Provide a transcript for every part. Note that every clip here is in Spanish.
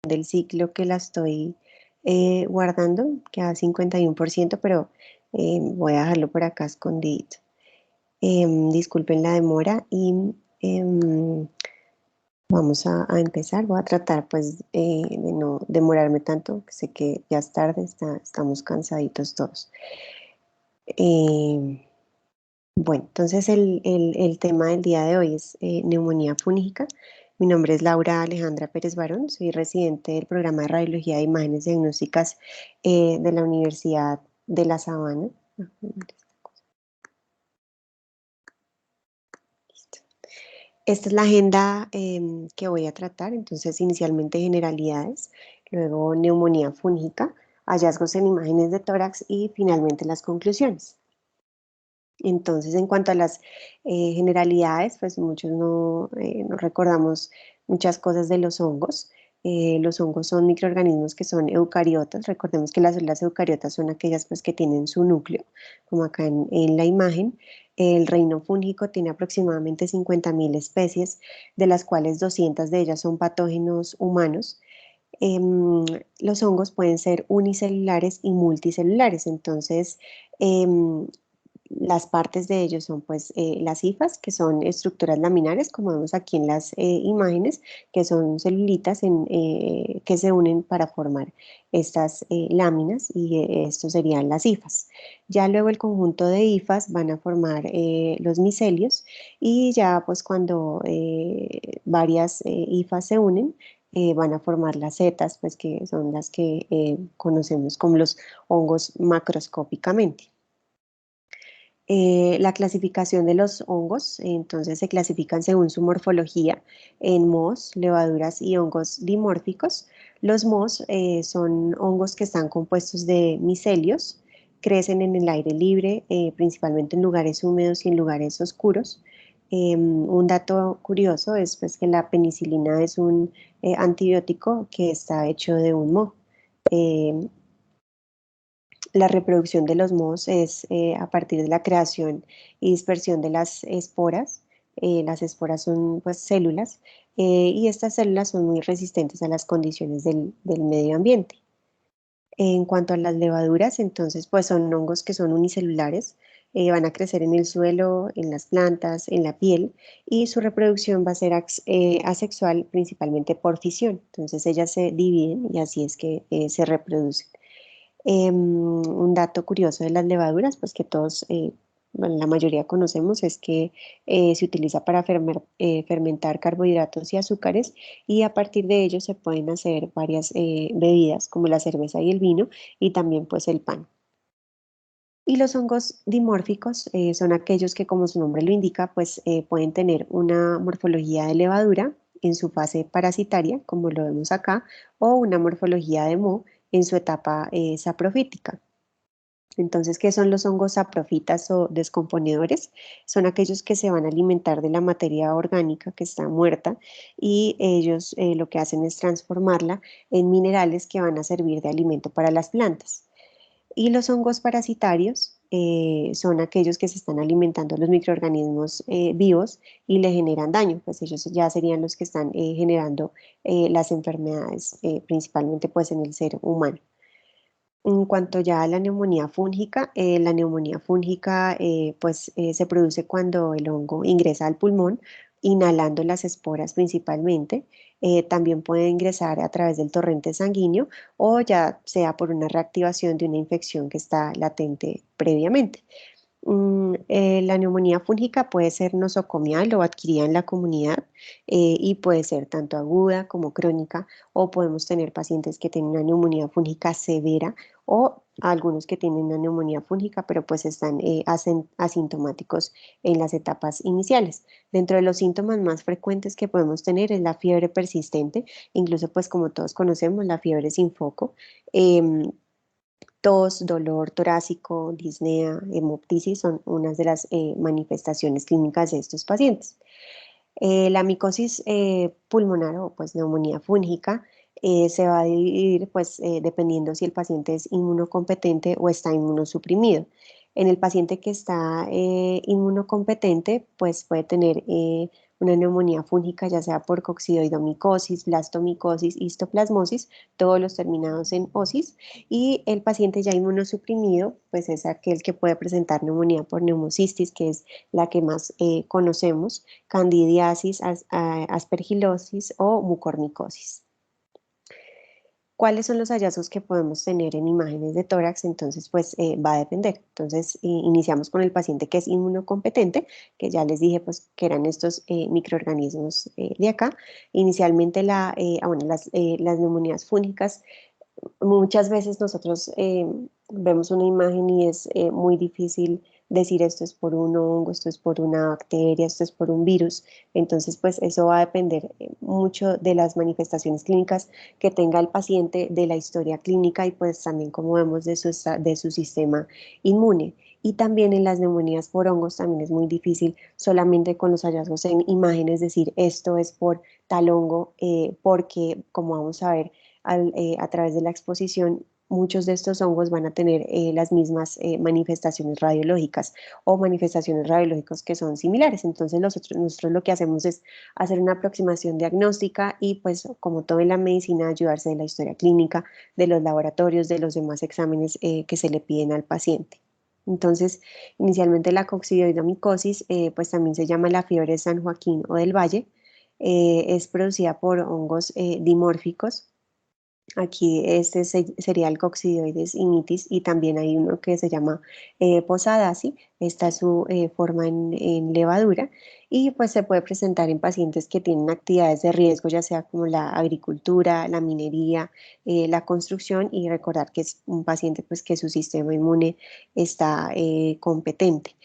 del ciclo que la estoy guardando, queda 51%, pero voy a dejarlo por acá escondidito. Disculpen la demora y vamos a empezar. Voy a tratar pues de no demorarme tanto, que sé que ya es tarde, estamos cansaditos todos. Eh, bueno, entonces el tema del día de hoy es neumonía fúngica. Mi nombre es Laura Alejandra Pérez Barón, soy residente del programa de radiología de imágenes diagnósticas de la Universidad de La Sabana. Listo. Esta es la agenda que voy a tratar, entonces inicialmente generalidades, luego neumonía fúngica, hallazgos en imágenes de tórax y finalmente las conclusiones. Entonces, en cuanto a las generalidades, pues muchos no recordamos muchas cosas de los hongos. Los hongos son microorganismos que son eucariotas. Recordemos que las células eucariotas son aquellas pues, que tienen su núcleo, como acá en la imagen. El reino fúngico tiene aproximadamente 50.000 especies, de las cuales 200 de ellas son patógenos humanos. Em, los hongos pueden ser unicelulares y multicelulares, entonces las partes de ellos son pues las hifas, que son estructuras laminares, como vemos aquí en las imágenes, que son celulitas que se unen para formar estas láminas y estos serían las hifas. Ya luego el conjunto de hifas van a formar los micelios y ya pues cuando varias hifas se unen, van a formar las setas, pues que son las que conocemos como los hongos macroscópicamente. La clasificación de los hongos, entonces se clasifican según su morfología en mohos, levaduras y hongos dimórficos. Los mohos son hongos que están compuestos de micelios, crecen en el aire libre, principalmente en lugares húmedos y en lugares oscuros. Un dato curioso es pues, que la penicilina es un antibiótico que está hecho de un moho. Em, la reproducción de los mohos es a partir de la creación y dispersión de las esporas. Las esporas son pues, células y estas células son muy resistentes a las condiciones del medio ambiente. En cuanto a las levaduras, entonces pues son hongos que son unicelulares, van a crecer en el suelo, en las plantas, en la piel y su reproducción va a ser asexual principalmente por fisión. Entonces ellas se dividen y así es que se reproducen. Un dato curioso de las levaduras, pues que todos, bueno, la mayoría conocemos, es que se utiliza para fermentar carbohidratos y azúcares y a partir de ellos se pueden hacer varias bebidas como la cerveza y el vino y también pues el pan. Y los hongos dimórficos son aquellos que, como su nombre lo indica, pues pueden tener una morfología de levadura en su fase parasitaria, como lo vemos acá, o una morfología de moho en su etapa saprofítica. Entonces, ¿qué son los hongos saprofitas o descomponedores? Son aquellos que se van a alimentar de la materia orgánica que está muerta y ellos lo que hacen es transformarla en minerales que van a servir de alimento para las plantas. Y los hongos parasitarios son aquellos que se están alimentando de los microorganismos vivos y le generan daño, pues ellos ya serían los que están generando las enfermedades, principalmente pues en el ser humano. En cuanto ya a la neumonía fúngica pues se produce cuando el hongo ingresa al pulmón, inhalando las esporas principalmente. También puede ingresar a través del torrente sanguíneo o ya sea por una reactivación de una infección que está latente previamente. La neumonía fúngica puede ser nosocomial o adquirida en la comunidad y puede ser tanto aguda como crónica o podemos tener pacientes que tienen una neumonía fúngica severa o algunos que tienen una neumonía fúngica pero pues están asintomáticos en las etapas iniciales. Dentro de los síntomas más frecuentes que podemos tener es la fiebre persistente, incluso pues como todos conocemos la fiebre sin foco. em, Tos, dolor torácico, disnea, hemoptisis son unas de las manifestaciones clínicas de estos pacientes. La micosis pulmonar o pues neumonía fúngica se va a dividir pues dependiendo si el paciente es inmunocompetente o está inmunosuprimido. En el paciente que está inmunocompetente pues puede tener una neumonía fúngica, ya sea por coccidioidomicosis, blastomicosis, histoplasmosis, todos los terminados en osis, y el paciente ya inmunosuprimido, pues es aquel que puede presentar neumonía por neumocistis, que es la que más conocemos, candidiasis, aspergilosis o mucormicosis. ¿Cuáles son los hallazgos que podemos tener en imágenes de tórax? Entonces, pues va a depender. Entonces, iniciamos con el paciente que es inmunocompetente, que ya les dije pues que eran estos microorganismos de acá. Inicialmente bueno, las neumonías fúngicas. Muchas veces nosotros vemos una imagen y es muy difícil decir esto es por un hongo, esto es por una bacteria, esto es por un virus. Entonces, pues eso va a depender mucho de las manifestaciones clínicas que tenga el paciente, de la historia clínica y pues también como vemos de su sistema inmune. Y también en las neumonías por hongos también es muy difícil solamente con los hallazgos en imágenes decir esto es por tal hongo, porque como vamos a ver, a través de la exposición, muchos de estos hongos van a tener las mismas manifestaciones radiológicas o manifestaciones radiológicas que son similares. Entonces nosotros lo que hacemos es hacer una aproximación diagnóstica y pues como todo en la medicina, ayudarse de la historia clínica, de los laboratorios, de los demás exámenes que se le piden al paciente. Entonces, inicialmente la coccidioidomicosis, pues también se llama la fiebre de San Joaquín o del Valle, es producida por hongos dimórficos. Aquí este sería el Coccidioides imitis y también hay uno que se llama Posadacea. Esta es su forma en levadura y pues se puede presentar en pacientes que tienen actividades de riesgo, ya sea como la agricultura, la minería, la construcción y recordar que es un paciente pues que su sistema inmune está competente.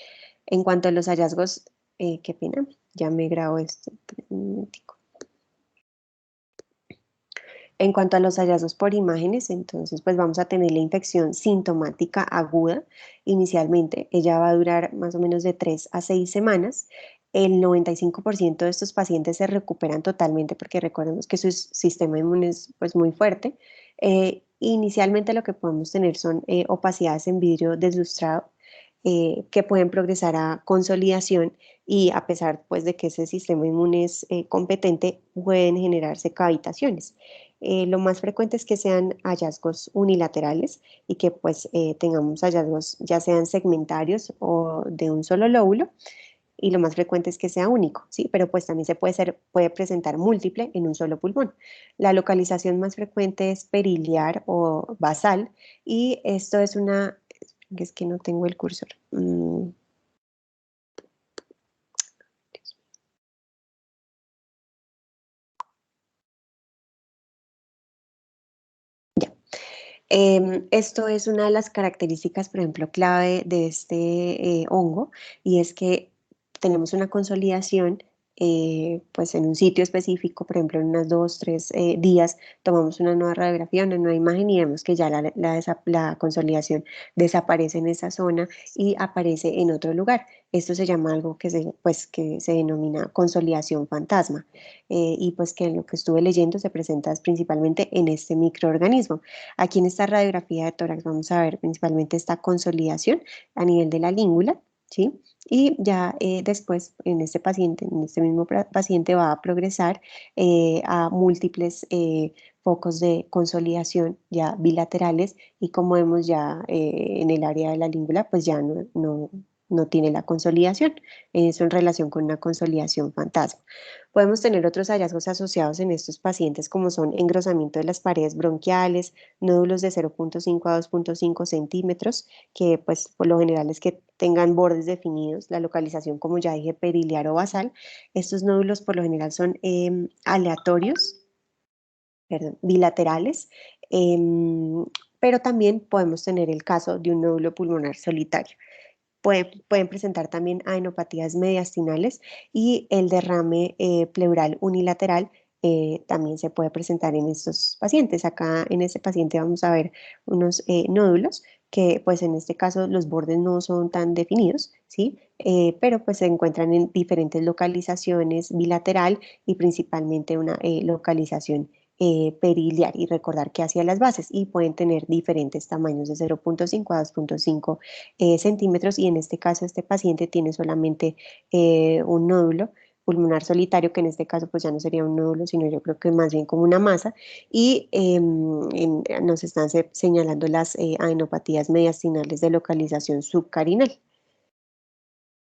En cuanto a los hallazgos, qué pena, ya me grabo esto. Un momentico. En cuanto a los hallazgos por imágenes, entonces pues vamos a tener la infección sintomática aguda. Inicialmente, ella va a durar más o menos de 3 a 6 semanas. El 95% de estos pacientes se recuperan totalmente porque recordemos que su sistema inmune es pues muy fuerte. Inicialmente lo que podemos tener son opacidades en vidrio deslustrado que pueden progresar a consolidación y a pesar pues de que ese sistema inmune es competente, pueden generarse cavitaciones. Lo más frecuente es que sean hallazgos unilaterales y que pues tengamos hallazgos ya sean segmentarios o de un solo lóbulo y lo más frecuente es que sea único, ¿sí? Pero pues también puede presentar múltiple en un solo pulmón. La localización más frecuente es periliar o basal y esto es que es que no tengo el cursor. Ya. Esto es una de las características, por ejemplo, clave de este hongo, y es que tenemos una consolidación, pues en un sitio específico, por ejemplo, en unas 2, 3 días, tomamos una nueva radiografía, una nueva imagen y vemos que ya la consolidación desaparece en esa zona y aparece en otro lugar. Esto se llama algo que se denomina consolidación fantasma, y pues que en lo que estuve leyendo se presenta principalmente en este microorganismo. Aquí en esta radiografía de tórax vamos a ver principalmente esta consolidación a nivel de la língula, ¿sí? Y ya después en este paciente, en este mismo paciente va a progresar a múltiples focos de consolidación ya bilaterales y como vemos ya en el área de la língula, pues ya no tiene la consolidación. Eso en relación con una consolidación fantasma. Podemos tener otros hallazgos asociados en estos pacientes como son engrosamiento de las paredes bronquiales, nódulos de 0,5 a 2,5 centímetros, que pues por lo general es que tengan bordes definidos, la localización como ya dije periliar o basal. Estos nódulos por lo general son aleatorios, perdón, bilaterales, em, pero también podemos tener el caso de un nódulo pulmonar solitario. Pueden presentar también adenopatías mediastinales y el derrame pleural unilateral también se puede presentar en estos pacientes. Acá en este paciente vamos a ver unos nódulos que pues en este caso los bordes no son tan definidos, ¿sí? Pero pues se encuentran en diferentes localizaciones bilateral y principalmente una localización periliar y recordar que hacia las bases y pueden tener diferentes tamaños de 0,5 a 2,5 centímetros y en este caso este paciente tiene solamente un nódulo pulmonar solitario, que en este caso pues ya no sería un nódulo, sino yo creo que más bien como una masa, y nos están señalando las adenopatías mediastinales de localización subcarinal.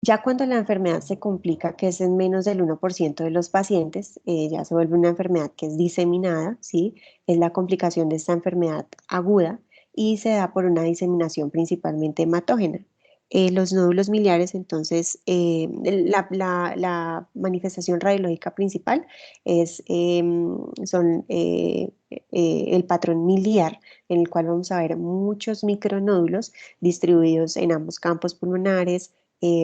Ya cuando la enfermedad se complica, que es en menos del 1% de los pacientes, ya se vuelve una enfermedad que es diseminada, ¿sí? Es la complicación de esta enfermedad aguda y se da por una diseminación principalmente hematógena. Los nódulos miliares, entonces, la manifestación radiológica principal son el patrón miliar, en el cual vamos a ver muchos micronódulos distribuidos en ambos campos pulmonares,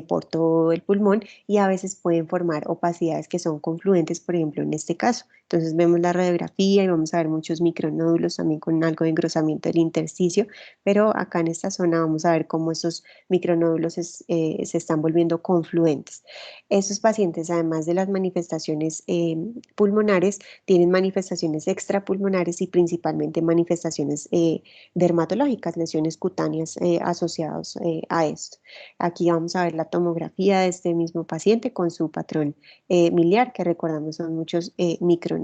por todo el pulmón, y a veces pueden formar opacidades que son confluentes, por ejemplo, en este caso. Entonces vemos la radiografía y vamos a ver muchos micronódulos también con algo de engrosamiento del intersticio, pero acá en esta zona vamos a ver cómo esos micronódulos se están volviendo confluentes. Estos pacientes, además de las manifestaciones pulmonares, tienen manifestaciones extrapulmonares y principalmente manifestaciones dermatológicas, lesiones cutáneas asociadas a esto. Aquí vamos a ver la tomografía de este mismo paciente con su patrón miliar, que recordamos son muchos micronódulos.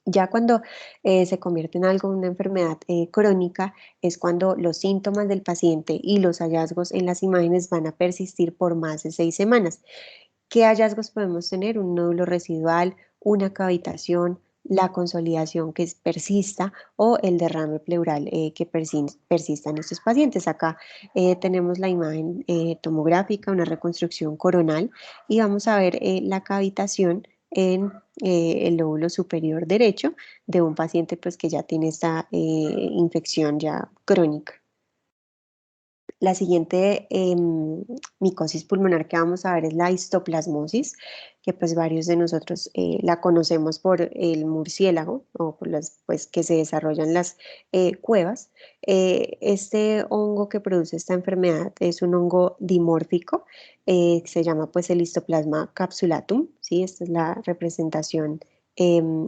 Ya cuando se convierte en algo, una enfermedad crónica, es cuando los síntomas del paciente y los hallazgos en las imágenes van a persistir por más de 6 semanas. ¿Qué hallazgos podemos tener? Un nódulo residual, una cavitación, la consolidación que persista o el derrame pleural que persista en estos pacientes. Acá tenemos la imagen tomográfica, una reconstrucción coronal, y vamos a ver la cavitación en el lóbulo superior derecho de un paciente pues, que ya tiene esta infección ya crónica. La siguiente micosis pulmonar que vamos a ver es la histoplasmosis, que pues varios de nosotros la conocemos por el murciélago o por las pues, que se desarrollan en las cuevas. Este hongo que produce esta enfermedad es un hongo dimórfico, se llama pues el histoplasma capsulatum, ¿sí? Esta es la representación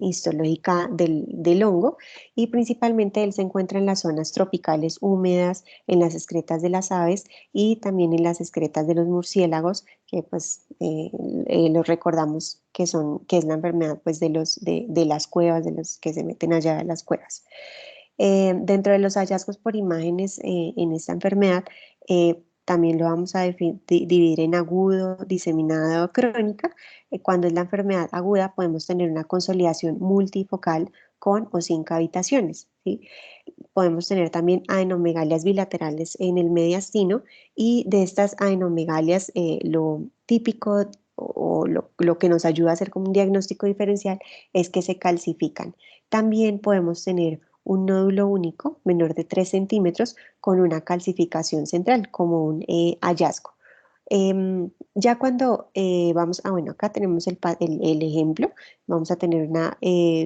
histológica del hongo, y principalmente él se encuentra en las zonas tropicales húmedas, en las excretas de las aves y también en las excretas de los murciélagos, que pues los recordamos que es la enfermedad pues de las cuevas, de los que se meten allá a las cuevas. Dentro de los hallazgos por imágenes en esta enfermedad, también lo vamos a dividir en agudo, diseminado o crónica. Cuando es la enfermedad aguda, podemos tener una consolidación multifocal con o sin cavitaciones, ¿sí? Podemos tener también adenomegalias bilaterales en el mediastino, y de estas adenomegalias lo típico o lo que nos ayuda a hacer como un diagnóstico diferencial es que se calcifican. También podemos tener un nódulo único menor de 3 centímetros con una calcificación central como un hallazgo. Ya cuando bueno, acá tenemos el ejemplo, vamos a tener una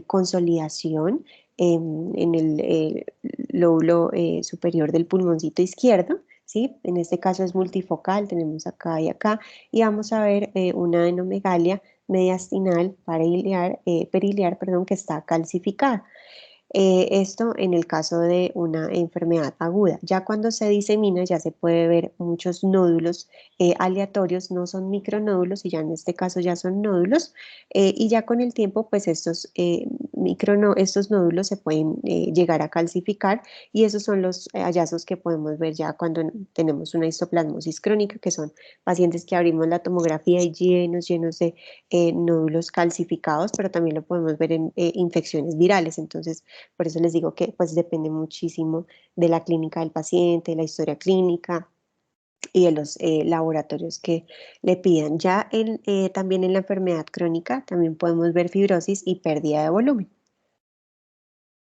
consolidación en el lóbulo superior del pulmoncito izquierdo, ¿sí? En este caso es multifocal, tenemos acá y acá, y vamos a ver una adenomegalia mediastinal periliar, perdón, que está calcificada. Esto en el caso de una enfermedad aguda. Ya cuando se disemina ya se puede ver muchos nódulos aleatorios, no son micronódulos, y ya en este caso ya son nódulos, y ya con el tiempo pues estos nódulos se pueden llegar a calcificar, y esos son los hallazgos que podemos ver ya cuando tenemos una histoplasmosis crónica, que son pacientes que abrimos la tomografía y llenos de nódulos calcificados, pero también lo podemos ver en infecciones virales. Entonces, por eso les digo que pues depende muchísimo de la clínica del paciente, de la historia clínica y de los laboratorios que le pidan. Ya también en la enfermedad crónica también podemos ver fibrosis y pérdida de volumen.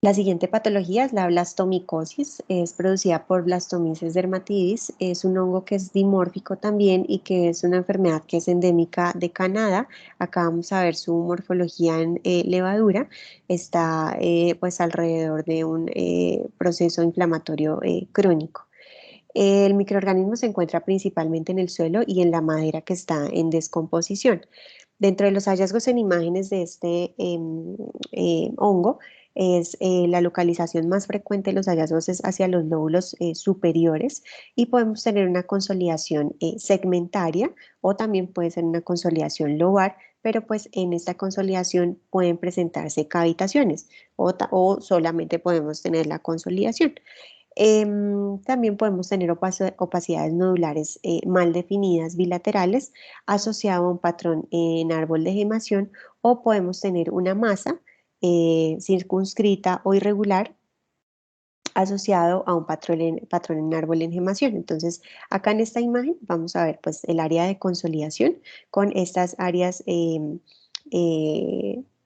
La siguiente patología es la blastomicosis, es producida por Blastomyces dermatidis, es un hongo que es dimórfico también y que es una enfermedad que es endémica de Canadá. Acá vamos a ver su morfología en levadura, está pues alrededor de un proceso inflamatorio crónico. El microorganismo se encuentra principalmente en el suelo y en la madera que está en descomposición. Dentro de los hallazgos en imágenes de este hongo, es la localización más frecuente de los hallazgos es hacia los lóbulos superiores y podemos tener una consolidación segmentaria o también puede ser una consolidación lobar, pero pues en esta consolidación pueden presentarse cavitaciones o solamente podemos tener la consolidación. También podemos tener opacidades nodulares mal definidas bilaterales asociado a un patrón en árbol de gemación o podemos tener una masa circunscrita o irregular asociado a un patrón en árbol en gemación. Entonces, acá en esta imagen vamos a ver pues el área de consolidación con estas áreas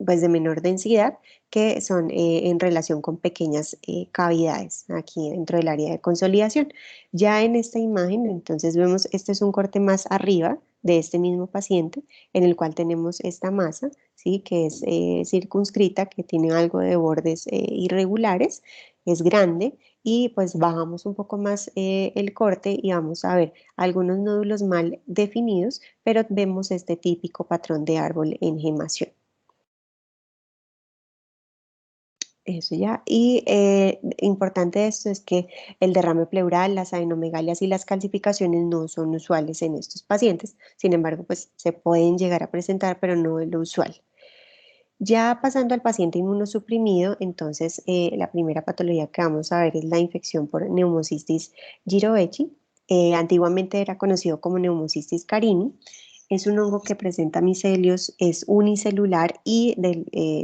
pues de menor densidad que son en relación con pequeñas cavidades aquí dentro del área de consolidación. Ya en esta imagen, entonces vemos, este es un corte más arriba de este mismo paciente en el cual tenemos esta masa, ¿sí? Que es circunscrita, que tiene algo de bordes irregulares, es grande y pues bajamos un poco más el corte y vamos a ver algunos nódulos mal definidos, pero vemos este típico patrón de árbol en gemación. Eso ya. Y importante de esto es que el derrame pleural, las adenomegalias y las calcificaciones no son usuales en estos pacientes. Sin embargo, pues se pueden llegar a presentar, pero no es lo usual. Ya pasando al paciente inmunosuprimido, entonces la primera patología que vamos a ver es la infección por neumocistis giroechi. Antiguamente era conocido como neumocistis carini. Es un hongo que presenta micelios, es unicelular y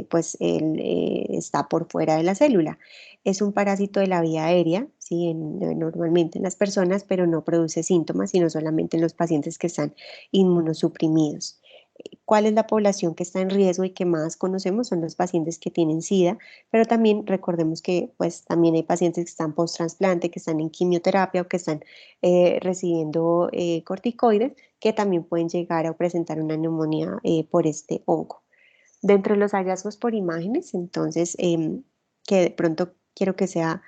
pues está por fuera de la célula. Es un parásito de la vía aérea, ¿sí? Normalmente en las personas, pero no produce síntomas, sino solamente en los pacientes que están inmunosuprimidos. ¿Cuál es la población que está en riesgo y que más conocemos? Son los pacientes que tienen SIDA, pero también recordemos que pues también hay pacientes que están post-trasplante, que están en quimioterapia o que están recibiendo corticoides, que también pueden llegar a presentar una neumonía por este hongo. Dentro de los hallazgos por imágenes, entonces, que de pronto quiero que sea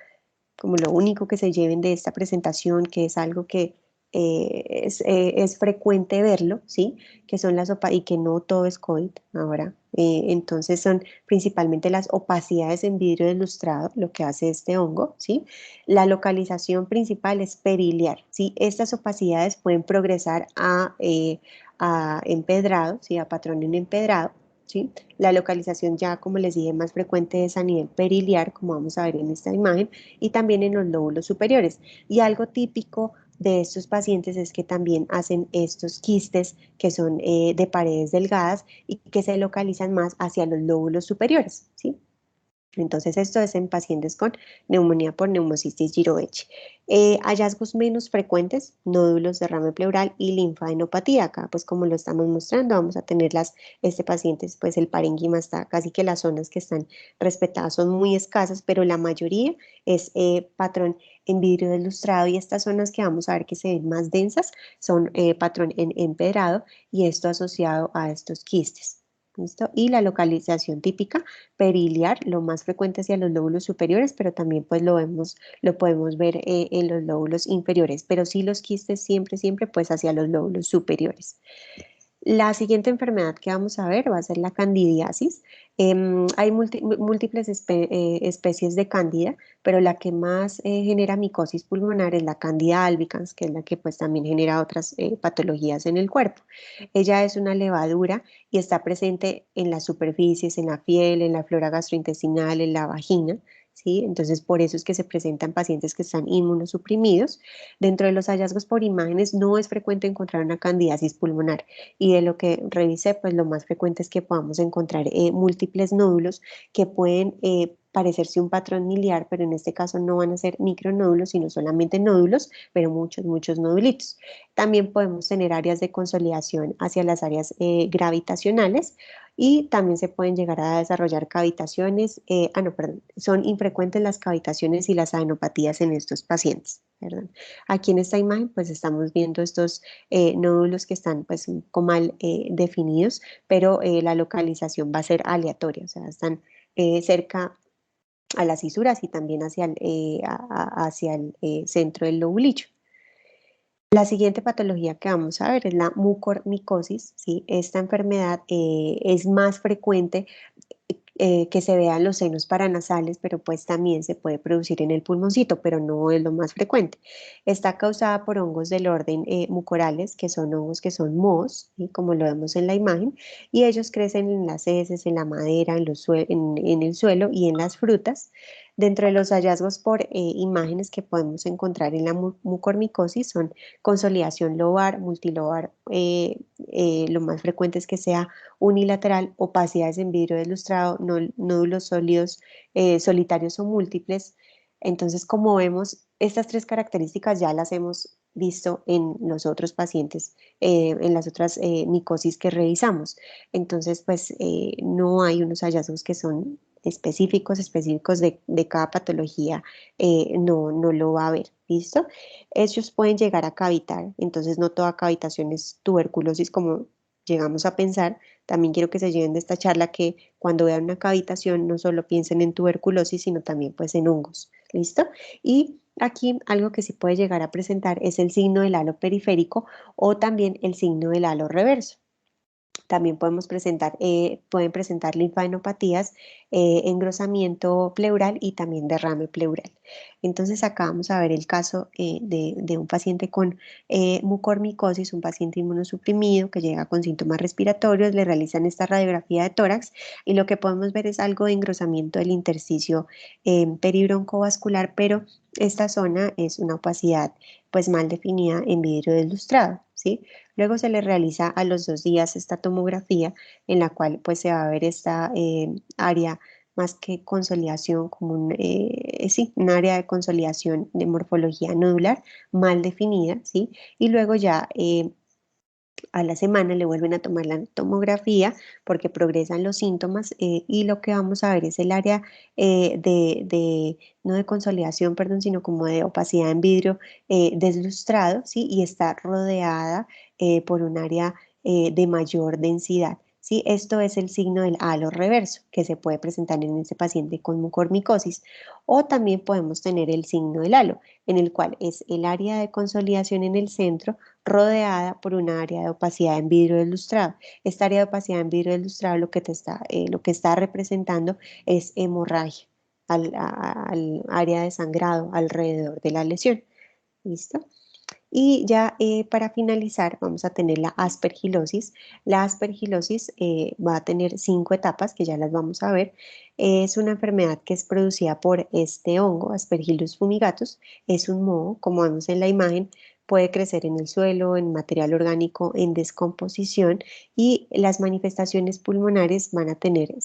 como lo único que se lleven de esta presentación, que es algo que es frecuente verlo, ¿sí? Que son y que no todo es COVID ahora. Entonces son principalmente las opacidades en vidrio delustrado, lo que hace este hongo, ¿sí? La localización principal es periliar, ¿sí? Estas opacidades pueden progresar a empedrado, ¿sí? A patrón en empedrado, ¿sí? La localización ya, como les dije, más frecuente es a nivel periliar, como vamos a ver en esta imagen, y también en los lóbulos superiores. Y algo típico de estos pacientes es que también hacen estos quistes que son de paredes delgadas y que se localizan más hacia los lóbulos superiores, ¿sí? Entonces, esto es en pacientes con neumonía por neumocistis giroechi. Hallazgos menos frecuentes, nódulos de derrame pleural y linfadenopatía. Acá, pues como lo estamos mostrando, vamos a tener este paciente, pues el parénquima está, casi que las zonas que están respetadas son muy escasas, pero la mayoría es patrón en vidrio delustrado y estas zonas que vamos a ver que se ven más densas son patrón en empedrado y esto asociado a estos quistes. ¿Listo? Y la localización típica periliar, lo más frecuente hacia los lóbulos superiores, pero también pues lo podemos ver en los lóbulos inferiores, pero sí los quistes siempre, siempre pues hacia los lóbulos superiores. La siguiente enfermedad que vamos a ver va a ser la candidiasis. Hay múltiples especies de cándida, pero la que más genera micosis pulmonar es la Candida albicans, que es la que pues también genera otras patologías en el cuerpo. Ella es una levadura y está presente en las superficies, en la piel, en la flora gastrointestinal, en la vagina, ¿sí? Entonces por eso es que se presentan pacientes que están inmunosuprimidos. Dentro de los hallazgos por imágenes no es frecuente encontrar una candidiasis pulmonar y de lo que revisé, pues lo más frecuente es que podamos encontrar múltiples nódulos que pueden parecerse un patrón miliar, pero en este caso no van a ser micronódulos, sino solamente nódulos, pero muchos, muchos nodulitos. También podemos tener áreas de consolidación hacia las áreas gravitacionales y también se pueden llegar a desarrollar cavitaciones, no, perdón, son infrecuentes las cavitaciones y las adenopatías en estos pacientes, perdón. Aquí en esta imagen pues estamos viendo estos nódulos que están pues un poco mal definidos, pero la localización va a ser aleatoria, o sea, están cerca a las fisuras y también hacia el centro del lobulillo. La siguiente patología que vamos a ver es la mucormicosis, ¿sí? Esta enfermedad es más frecuente que se vean los senos paranasales, pero pues también se puede producir en el pulmoncito, pero no es lo más frecuente. Está causada por hongos del orden mucorales, que son hongos que son mohos, ¿sí? Como lo vemos en la imagen, y ellos crecen en las heces, en la madera, en el suelo y en las frutas. Dentro de los hallazgos por imágenes que podemos encontrar en la mucormicosis son consolidación lobar, multilobar, lo más frecuente es que sea unilateral, opacidades en vidrio deslustrado, nódulos sólidos, solitarios o múltiples. Entonces, como vemos, estas tres características ya las hemos visto en los otros pacientes, en las otras micosis que revisamos. Entonces, pues no hay unos hallazgos que son específicos de cada patología, no lo va a haber, ¿listo? Ellos pueden llegar a cavitar, entonces no toda cavitación es tuberculosis como llegamos a pensar. También quiero que se lleven de esta charla que cuando vean una cavitación no solo piensen en tuberculosis, sino también pues en hongos, ¿listo? Y aquí algo que sí puede llegar a presentar es el signo del halo periférico o también el signo del halo reverso. También pueden presentar linfadenopatías, engrosamiento pleural y también derrame pleural. Entonces acá vamos a ver el caso de un paciente con mucormicosis, un paciente inmunosuprimido que llega con síntomas respiratorios, le realizan esta radiografía de tórax y lo que podemos ver es algo de engrosamiento del intersticio peribroncovascular, pero esta zona es una opacidad pues mal definida en vidrio deslustrado, ¿sí? Luego se le realiza a los 2 días esta tomografía en la cual pues se va a ver esta área más que consolidación, como sí, un área de consolidación de morfología nodular mal definida, ¿sí? Y luego ya a la semana le vuelven a tomar la tomografía porque progresan los síntomas y lo que vamos a ver es el área no de consolidación, perdón, sino como de opacidad en vidrio deslustrado, ¿sí? Y está rodeada por un área de mayor densidad. ¿Sí? Esto es el signo del halo reverso que se puede presentar en ese paciente con mucormicosis. O también podemos tener el signo del halo, en el cual es el área de consolidación en el centro rodeada por una área de opacidad en vidrio deslustrado. Esta área de opacidad en vidrio deslustrado lo que está representando es hemorragia al área de sangrado alrededor de la lesión. ¿Listo? Y ya para finalizar vamos a tener la aspergilosis. La aspergilosis va a tener 5 etapas que ya las vamos a ver. Es una enfermedad que es producida por este hongo, Aspergillus fumigatus. Es un moho, como vemos en la imagen, puede crecer en el suelo, en material orgánico, en descomposición y las manifestaciones pulmonares van a tener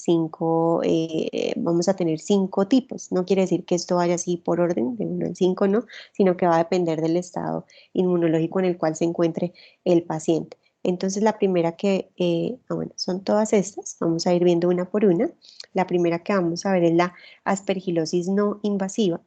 vamos a tener 5 tipos. No quiere decir que esto vaya así por orden, de 1 al 5, no, sino que va a depender del estado inmunológico en el cual se encuentre el paciente. Entonces, la primera bueno, son todas estas, vamos a ir viendo una por una. La primera que vamos a ver es la aspergilosis no invasiva.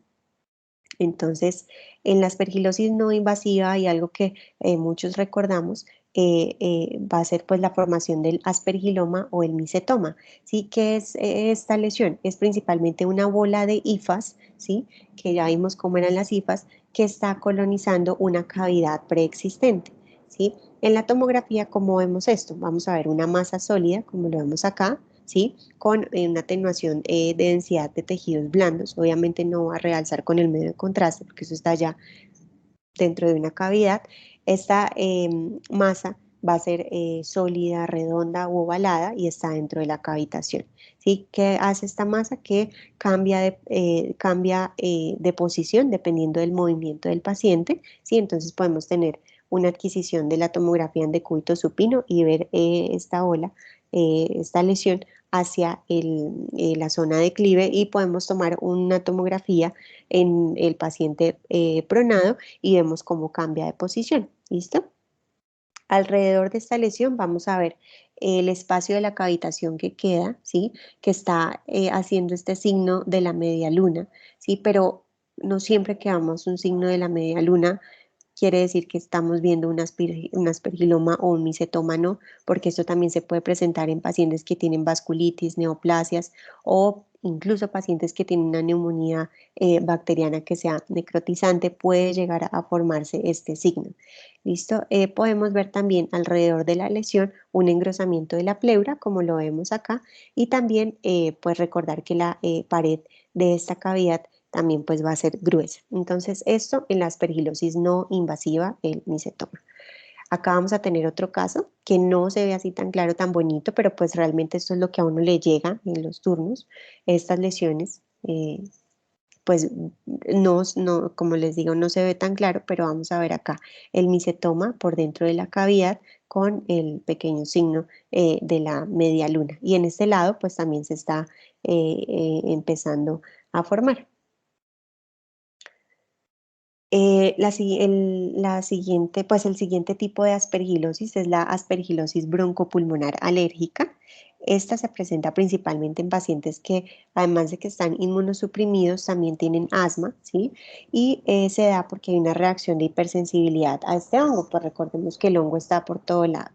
Entonces, en la aspergilosis no invasiva hay algo que muchos recordamos, va a ser pues la formación del aspergiloma o el micetoma, ¿sí? ¿Qué es esta lesión? Es principalmente una bola de hifas, ¿sí? Que ya vimos cómo eran las hifas, que está colonizando una cavidad preexistente, ¿sí? En la tomografía, ¿cómo vemos esto? Vamos a ver una masa sólida, como lo vemos acá, ¿sí? Con una atenuación de densidad de tejidos blandos. Obviamente no va a realzar con el medio de contraste porque eso está ya dentro de una cavidad. Esta masa va a ser sólida, redonda u ovalada y está dentro de la cavitación. ¿Sí? ¿Qué hace esta masa? Que cambia de posición dependiendo del movimiento del paciente. ¿Sí? Entonces podemos tener una adquisición de la tomografía en decúbito supino y ver esta ola, esta lesión hacia la zona de clive y podemos tomar una tomografía en el paciente pronado y vemos cómo cambia de posición. ¿Listo? Alrededor de esta lesión vamos a ver el espacio de la cavitación que queda, ¿sí? Que está haciendo este signo de la media luna, ¿sí? Pero no siempre que damos un signo de la media luna quiere decir que estamos viendo un aspergiloma o un micetoma, no, porque esto también se puede presentar en pacientes que tienen vasculitis, neoplasias o incluso pacientes que tienen una neumonía bacteriana que sea necrotizante, puede llegar a formarse este signo. ¿Listo? Podemos ver también alrededor de la lesión un engrosamiento de la pleura, como lo vemos acá, y también pues recordar que la pared de esta cavidad también pues va a ser gruesa. Entonces esto en la aspergilosis no invasiva, el micetoma. Acá vamos a tener otro caso que no se ve así tan claro, tan bonito, pero pues realmente esto es lo que a uno le llega en los turnos, estas lesiones. Pues no, como les digo, no se ve tan claro, pero vamos a ver acá el micetoma por dentro de la cavidad con el pequeño signo de la media luna. Y en este lado, pues también se está empezando a formar. La siguiente, pues el siguiente tipo de aspergilosis es la aspergilosis broncopulmonar alérgica. Esta se presenta principalmente en pacientes que, además de que están inmunosuprimidos, también tienen asma, ¿sí? Y se da porque hay una reacción de hipersensibilidad a este hongo, pues recordemos que el hongo está por todo lado.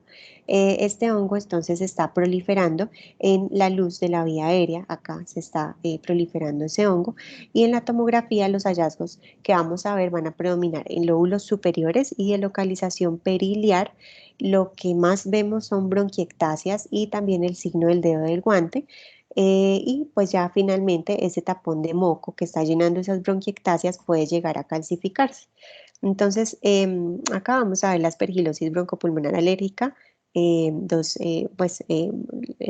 Este hongo entonces está proliferando en la luz de la vía aérea, acá se está proliferando ese hongo, y en la tomografía los hallazgos que vamos a ver van a predominar en lóbulos superiores y de localización periliar. Lo que más vemos son bronquiectasias y también el signo del dedo del guante. Y pues ya finalmente ese tapón de moco que está llenando esas bronquiectasias puede llegar a calcificarse. Entonces, acá vamos a ver la aspergilosis broncopulmonar alérgica. El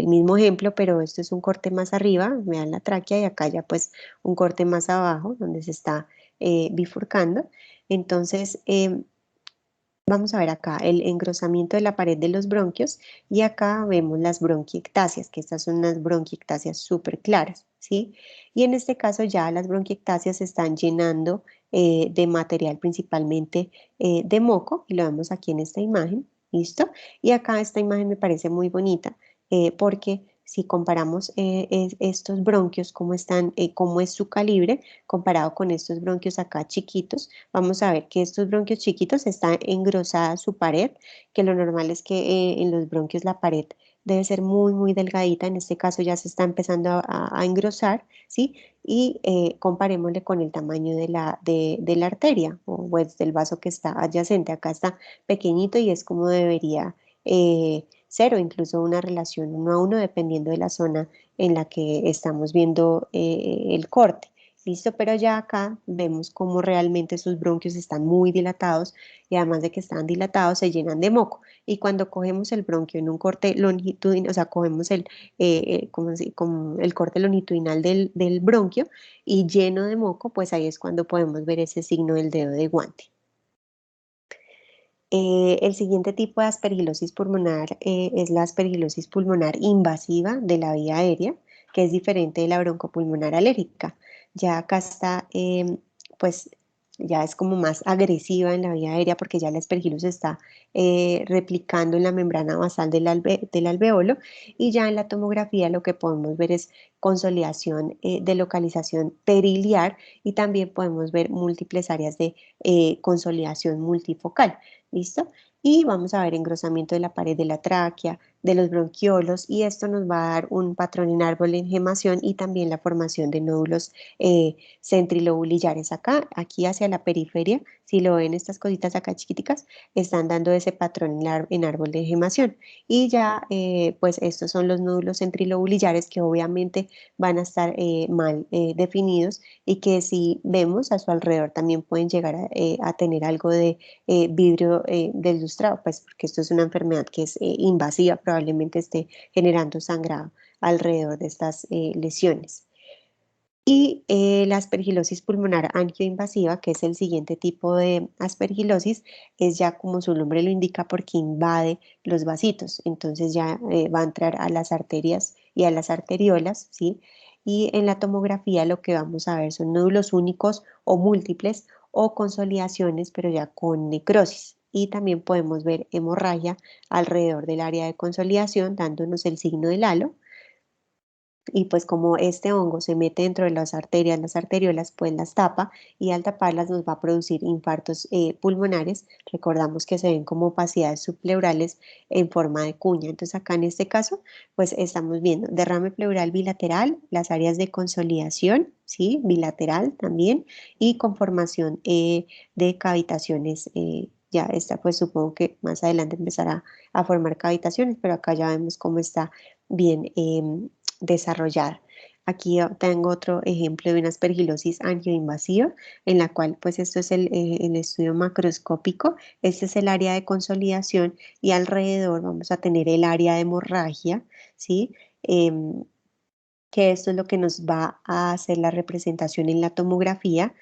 mismo ejemplo, pero esto es un corte más arriba, vean la tráquea y acá ya pues un corte más abajo donde se está bifurcando. Entonces, vamos a ver acá el engrosamiento de la pared de los bronquios y acá vemos las bronquiectasias, que estas son unas bronquiectasias súper claras, ¿sí? Y en este caso ya las bronquiectasias se están llenando de material principalmente de moco y lo vemos aquí en esta imagen, ¿listo? Y acá esta imagen me parece muy bonita porque si comparamos estos bronquios, cómo están, cómo es su calibre comparado con estos bronquios acá chiquitos, vamos a ver que estos bronquios chiquitos están engrosada su pared, que lo normal es que en los bronquios la pared debe ser muy, muy delgadita. En este caso ya se está empezando a engrosar, ¿sí? Y comparémosle con el tamaño de la arteria o pues, del vaso que está adyacente. Acá está pequeñito y es como debería ser o incluso una relación 1 a 1 dependiendo de la zona en la que estamos viendo el corte. Listo, pero ya acá vemos cómo realmente sus bronquios están muy dilatados y además de que están dilatados se llenan de moco. Y cuando cogemos el bronquio en un corte longitudinal, o sea, cogemos como el corte longitudinal del bronquio y lleno de moco, pues ahí es cuando podemos ver ese signo del dedo de guante. El siguiente tipo de aspergilosis pulmonar es la aspergilosis pulmonar invasiva de la vía aérea, que es diferente de la broncopulmonar alérgica. Ya acá está, pues ya es como más agresiva en la vía aérea porque ya la aspergilosis está replicando en la membrana basal del alveolo y ya en la tomografía lo que podemos ver es consolidación de localización periliar y también podemos ver múltiples áreas de consolidación multifocal. ¿Listo? Y vamos a ver engrosamiento de la pared de la tráquea, de los bronquiolos, y esto nos va a dar un patrón en árbol de engemación y también la formación de nódulos centrilobulillares acá, aquí hacia la periferia. Si lo ven, estas cositas acá chiquiticas están dando ese patrón en árbol de engemación. Y ya, pues estos son los nódulos centrilobulillares que obviamente van a estar mal definidos y que si vemos a su alrededor también pueden llegar a tener algo de vidrio del lustrado, pues porque esto es una enfermedad que es invasiva, probablemente esté generando sangrado alrededor de estas lesiones. Y la aspergilosis pulmonar angioinvasiva, que es el siguiente tipo de aspergilosis, es ya como su nombre lo indica porque invade los vasitos, entonces ya va a entrar a las arterias y a las arteriolas, ¿sí? Y en la tomografía lo que vamos a ver son nódulos únicos o múltiples o consolidaciones, pero ya con necrosis. Y también podemos ver hemorragia alrededor del área de consolidación, dándonos el signo del halo Y pues como este hongo se mete dentro de las arterias, las arteriolas, pues las tapa y al taparlas nos va a producir infartos pulmonares. Recordamos que se ven como opacidades subpleurales en forma de cuña. Entonces acá en este caso, pues estamos viendo derrame pleural bilateral, las áreas de consolidación, ¿sí? Bilateral también y conformación de cavitaciones. Ya esta pues supongo que más adelante empezará a formar cavitaciones, pero acá ya vemos cómo está bien desarrollada. Aquí tengo otro ejemplo de una aspergilosis angioinvasiva, en la cual, pues esto es el estudio macroscópico, este es el área de consolidación y alrededor vamos a tener el área de hemorragia, ¿sí? Em, que esto es lo que nos va a hacer la representación en la tomografía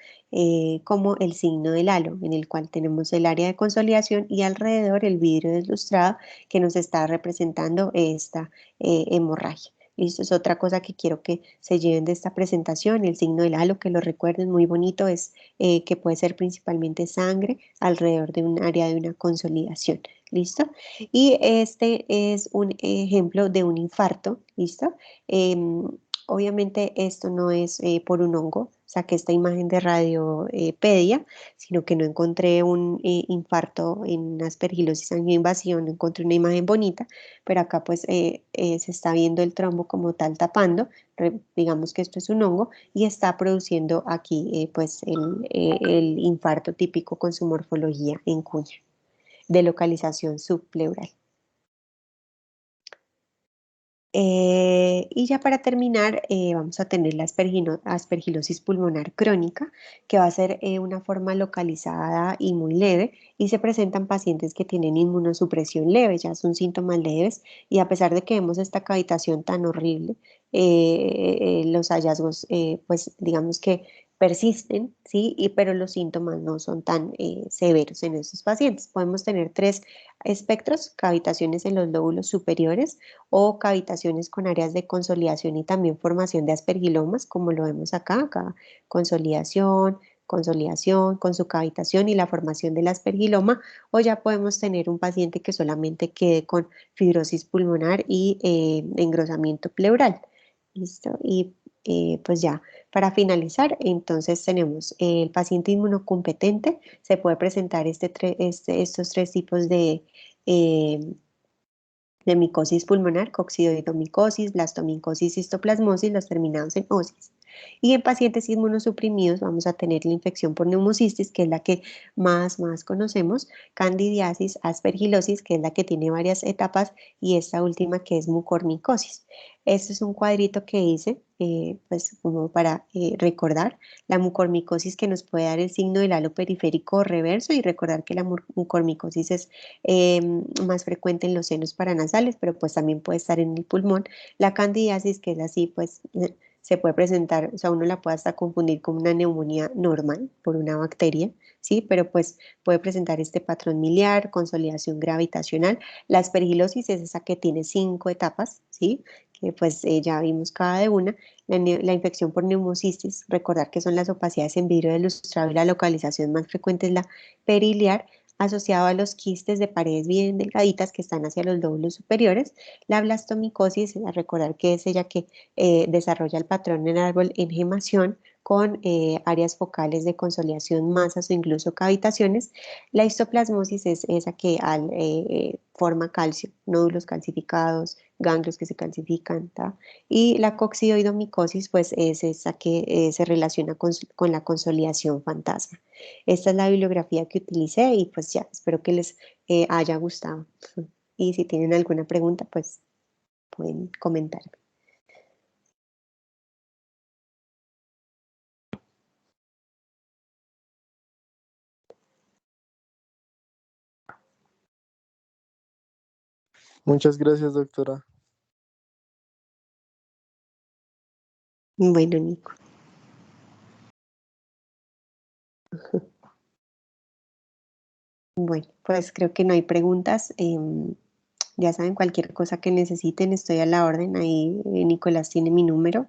como el signo del halo, en el cual tenemos el área de consolidación y alrededor el vidrio deslustrado que nos está representando esta hemorragia. Listo, es otra cosa que quiero que se lleven de esta presentación, el signo del halo, que lo recuerden muy bonito, es que puede ser principalmente sangre alrededor de un área de una consolidación. ¿Listo? Y este es un ejemplo de un infarto, ¿listo? Em, Obviamente esto no es por un hongo, saqué esta imagen de radiopedia, sino que no encontré un infarto en una aspergilosis angioinvasiva, no encontré una imagen bonita, pero acá pues se está viendo el trombo como tal tapando, digamos que esto es un hongo y está produciendo aquí pues el infarto típico con su morfología en cuña de localización subpleural. Y ya para terminar, vamos a tener la aspergilosis pulmonar crónica, que va a ser una forma localizada y muy leve, y se presentan pacientes que tienen inmunosupresión leve, ya son síntomas leves, y a pesar de que vemos esta cavitación tan horrible, los hallazgos, pues digamos que persisten, ¿sí? Pero los síntomas no son tan severos en estos pacientes. Podemos tener tres espectros: cavitaciones en los lóbulos superiores, o cavitaciones con áreas de consolidación y también formación de aspergilomas, como lo vemos acá, consolidación, consolidación con su cavitación y la formación del aspergiloma, o ya podemos tener un paciente que solamente quede con fibrosis pulmonar y engrosamiento pleural. ¿Listo? Y pues ya, para finalizar, entonces tenemos el paciente inmunocompetente, se puede presentar estos tres tipos eh, de micosis pulmonar: coccidioidomicosis, blastomicosis, histoplasmosis, los terminados en osis. Y en pacientes inmunosuprimidos vamos a tener la infección por neumocistis, que es la que más conocemos, candidiasis, aspergilosis, que es la que tiene varias etapas, y esta última que es mucormicosis. Este es un cuadrito que hice, pues como para recordar la mucormicosis, que nos puede dar el signo del halo periférico reverso, y recordar que la mucormicosis es más frecuente en los senos paranasales, pero pues también puede estar en el pulmón. La candidiasis, que es así, pues se puede presentar, o sea, uno la puede hasta confundir con una neumonía normal por una bacteria, ¿sí? Pero pues puede presentar este patrón miliar, consolidación gravitacional. La aspergilosis es esa que tiene 5 etapas, ¿sí? Que pues ya vimos cada de una. La infección por neumocistis, recordar que son las opacidades en vidrio ilustrado y la localización más frecuente es la periliar, asociado a los quistes de paredes bien delgaditas que están hacia los lóbulos superiores. La blastomicosis, a recordar que es ella que desarrolla el patrón en árbol en gemación con áreas focales de consolidación, masas o incluso cavitaciones. La histoplasmosis es esa que forma calcio, nódulos calcificados, ganglios que se calcifican, ¿ta? Y la coccidioidomicosis pues es esa que se relaciona con la consolidación fantasma. Esta es la bibliografía que utilicé y pues ya, espero que les haya gustado. Y si tienen alguna pregunta, pues pueden comentar. Muchas gracias, doctora. Bueno, Nico. Bueno, pues creo que no hay preguntas. Ya saben, cualquier cosa que necesiten, estoy a la orden. Ahí Nicolás tiene mi número.